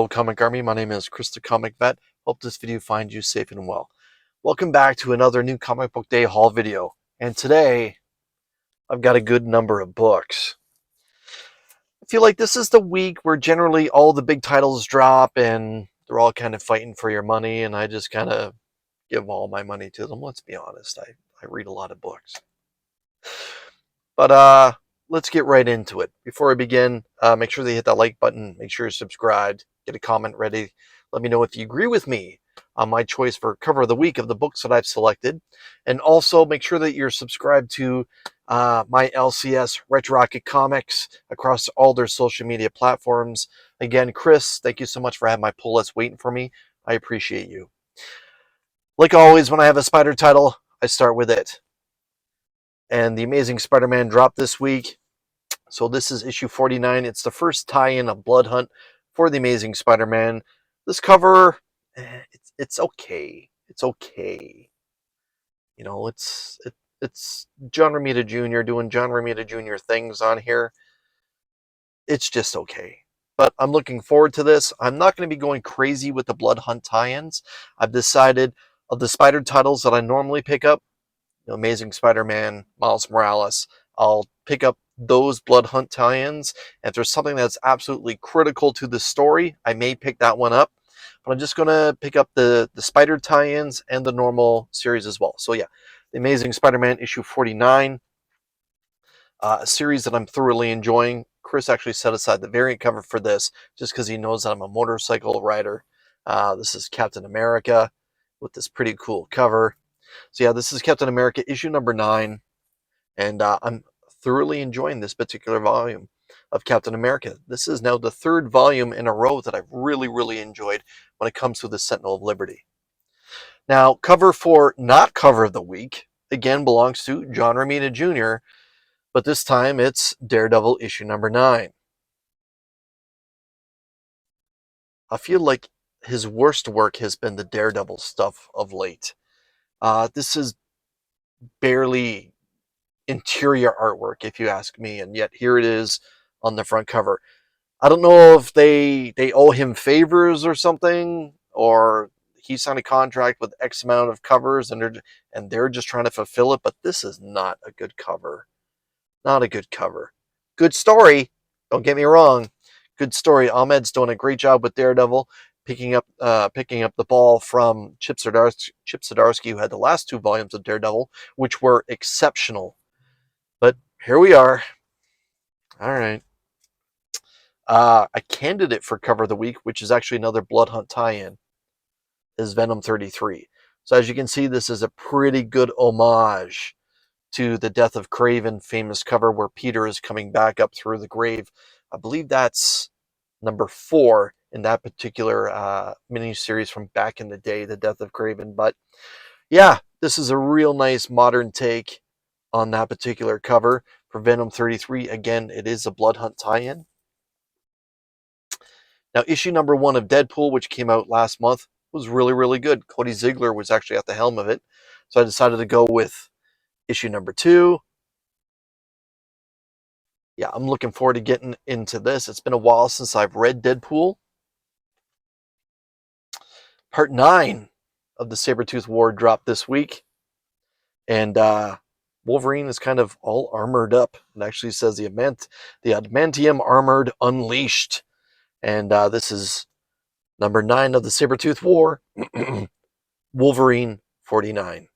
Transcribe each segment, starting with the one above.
Comic Army. My name is Chris the Comic Vet. Hope this video finds you safe and well. Welcome back to another new Comic Book Day haul video. And today, I've got a good number of books. I feel like this is the week where generally all the big titles drop and they're all kind of fighting for your money, and I just kind of give all my money to them. Let's be honest, I read a lot of books. But let's get right into it. Before I begin, make sure that you hit that like button, make sure you're subscribed, get a comment ready. Let me know if you agree with me on my choice for cover of the week of the books that I've selected. And also make sure that you're subscribed to my LCS Retro Rocket Comics across all their social media platforms. Again, Chris, thank you so much for having my pull list waiting for me. I appreciate you. Like always, when I have a spider title, I start with it. And the Amazing Spider-Man dropped this week. So this is issue 49. It's the first tie-in of Blood Hunt for the Amazing Spider-Man. This cover, it's okay. It's okay. You know, it's John Romita Jr. doing John Romita Jr. things on here. It's just okay. But I'm looking forward to this. I'm not going to be going crazy with the Blood Hunt tie-ins. I've decided of the spider titles that I normally pick up, Amazing Spider-Man, Miles Morales, I'll pick up those Blood Hunt tie-ins. And if there's something that's absolutely critical to the story, I may pick that one up. But I'm just going to pick up the spider tie-ins and the normal series as well. So yeah, The Amazing Spider-Man issue 49, a series that I'm thoroughly enjoying. Chris actually set aside the variant cover for this just because he knows that I'm a motorcycle rider. This is Captain America with this pretty cool cover. So yeah, this is Captain America issue number 9, and I'm thoroughly enjoying this particular volume of Captain America. This is now the 3rd volume in a row that I've really enjoyed when it comes to the Sentinel of Liberty. Now, cover for not cover of the week, again, belongs to John Romita Jr., but this time it's Daredevil issue number 9. I feel like his worst work has been the Daredevil stuff of late. This is barely interior artwork, if you ask me, and yet here it is on the front cover. I don't know if they owe him favors or something, or he signed a contract with X amount of covers and they're just trying to fulfill it, but this is not a good cover. Not a good cover. Good story, don't get me wrong. Good story. Ahmed's doing a great job with Daredevil, picking up the ball from Chip Zdarsky, who had the last 2 volumes of Daredevil, which were exceptional. But here we are. All right. A candidate for cover of the week, which is actually another Blood Hunt tie-in, is Venom 33. So as you can see, this is a pretty good homage to the Death of Kraven famous cover where Peter is coming back up through the grave. I believe that's number 4 in that particular mini-series from back in the day, the Death of Kraven. But yeah, this is a real nice modern take on that particular cover for Venom 33. Again, it is a Blood Hunt tie-in. Now, issue number 1 of Deadpool, which came out last month, was really good. Cody Ziegler was actually at the helm of it. So I decided to go with issue number 2. Yeah, I'm looking forward to getting into this. It's been a while since I've read Deadpool. Part 9 of the Sabretooth War dropped this week. And Wolverine is kind of all armored up. It actually says the Adamantium Armored Unleashed. And this is number 9 of the Sabretooth War, Wolverine 49.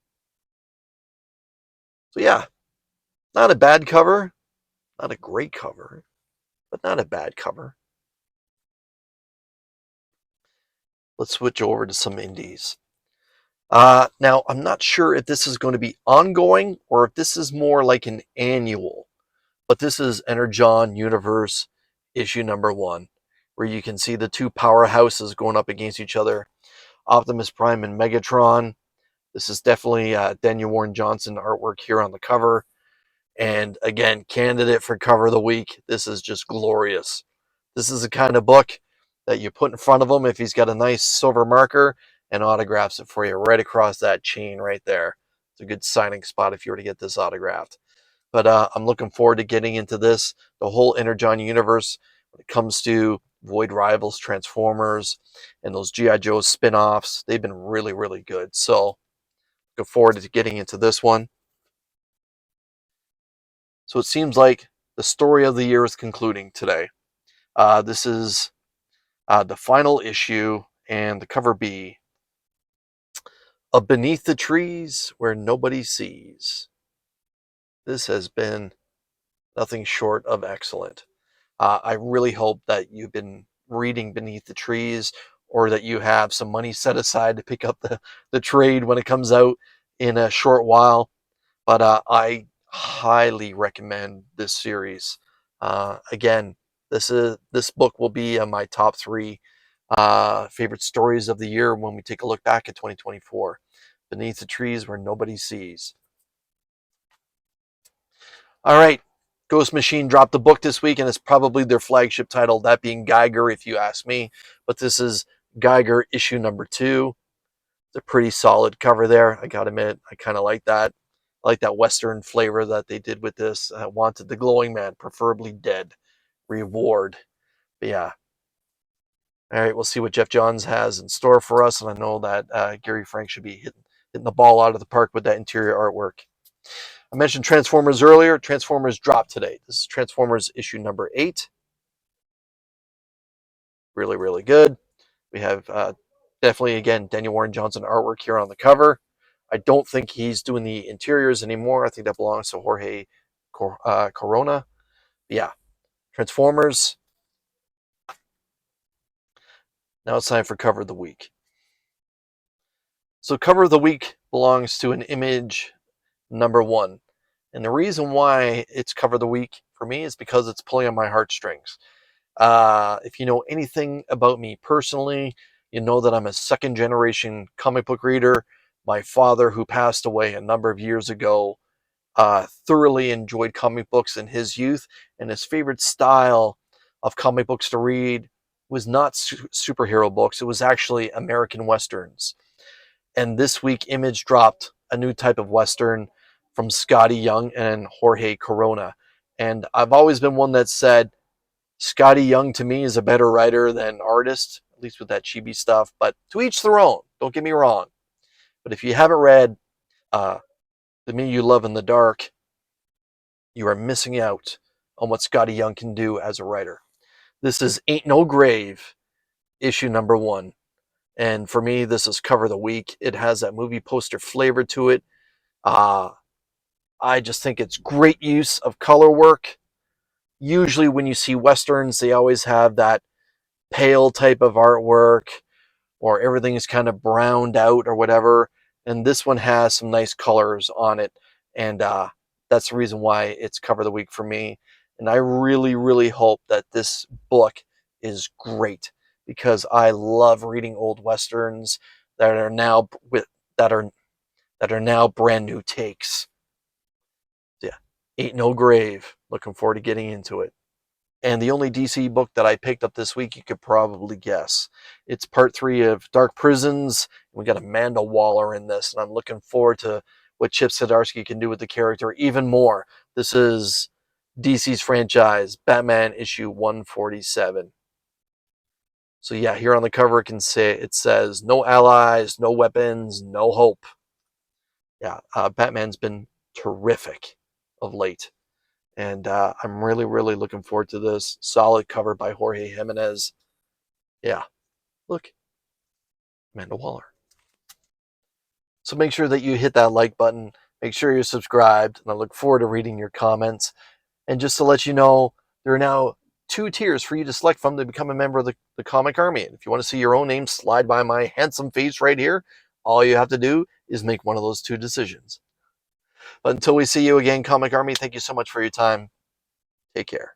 So yeah, not a bad cover. Not a great cover, but not a bad cover. Let's switch over to some indies. Now, I'm not sure if this is going to be ongoing or if this is more like an annual, but this is Energon Universe issue number 1, where you can see the 2 powerhouses going up against each other, Optimus Prime and Megatron. This is definitely Daniel Warren Johnson artwork here on the cover. And again, candidate for cover of the week. This is just glorious. This is the kind of book that you put in front of him if he's got a nice silver marker and autographs it for you right across that chain right there. It's a good signing spot if you were to get this autographed. But I'm looking forward to getting into this, the whole Energon universe when it comes to Void Rivals, Transformers, and those G.I. Joe spin-offs. They've been really, really good. So look forward to getting into this one. So it seems like the story of the year is concluding today. This is the final issue, and the cover B of Beneath the Trees Where Nobody Sees. This has been nothing short of excellent. I really hope that you've been reading Beneath the Trees, or that you have some money set aside to pick up the trade when it comes out in a short while. But I highly recommend this series. Again, this book will be my top 3 favorite stories of the year when we take a look back at 2024. Beneath the Trees Where Nobody Sees. All right, Ghost Machine dropped a book this week, and it's probably their flagship title, that being Geiger, if you ask me. But this is Geiger issue number 2. It's a pretty solid cover there. I gotta admit, I kind of like that. I like that Western flavor that they did with this. I wanted the glowing man, preferably dead. Reward. But yeah. All right, we'll see what Geoff Johns has in store for us, and I know that Gary Frank should be hitting the ball out of the park with that interior artwork. I mentioned Transformers earlier. Transformers dropped today. This is Transformers issue number 8. Really, really good. We have definitely, again, Daniel Warren Johnson artwork here on the cover. I don't think he's doing the interiors anymore. I think that belongs to Jorge Corona. But yeah, Transformers. Now it's time for Cover of the Week. So Cover of the Week belongs to an Image number 1. And the reason why it's Cover of the Week for me is because it's pulling on my heartstrings. If you know anything about me personally, you know that I'm a second generation comic book reader. My father, who passed away a number of years ago, thoroughly enjoyed comic books in his youth, and his favorite style of comic books to read was not superhero books. It was actually American Westerns. And this week, Image dropped a new type of Western from Skottie Young and Jorge Corona. And I've always been one that said Skottie Young, to me, is a better writer than artist, at least with that chibi stuff. But to each their own, don't get me wrong. But if you haven't read The Me You Love in the Dark, you are missing out on what Skottie Young can do as a writer. This is Ain't No Grave, issue number 1. And for me, this is Cover of the Week. It has that movie poster flavor to it. I just think it's great use of color work. Usually when you see Westerns, they always have that pale type of artwork, or everything is kind of browned out or whatever. And this one has some nice colors on it. And that's the reason why it's Cover of the Week for me. And I really, really hope that this book is great, because I love reading old Westerns that are now brand new takes. Yeah, Ain't No Grave. Looking forward to getting into it. And the only DC book that I picked up this week, you could probably guess. It's part 3 of Dark Prisons. We got Amanda Waller in this, and I'm looking forward to what Chip Zdarsky can do with the character even more. This is DC's franchise, Batman issue 147. So yeah, here on the cover it says, no allies, no weapons, no hope. Yeah, Batman's been terrific of late. And I'm really, really looking forward to this. Solid cover by Jorge Jimenez. Yeah, look, Amanda Waller. So make sure that you hit that like button. Make sure you're subscribed. And I look forward to reading your comments. And just to let you know, there are now 2 tiers for you to select from to become a member of the Comic Army. And if you want to see your own name slide by my handsome face right here, all you have to do is make one of those 2 decisions. But until we see you again, Comic Army, thank you so much for your time. Take care.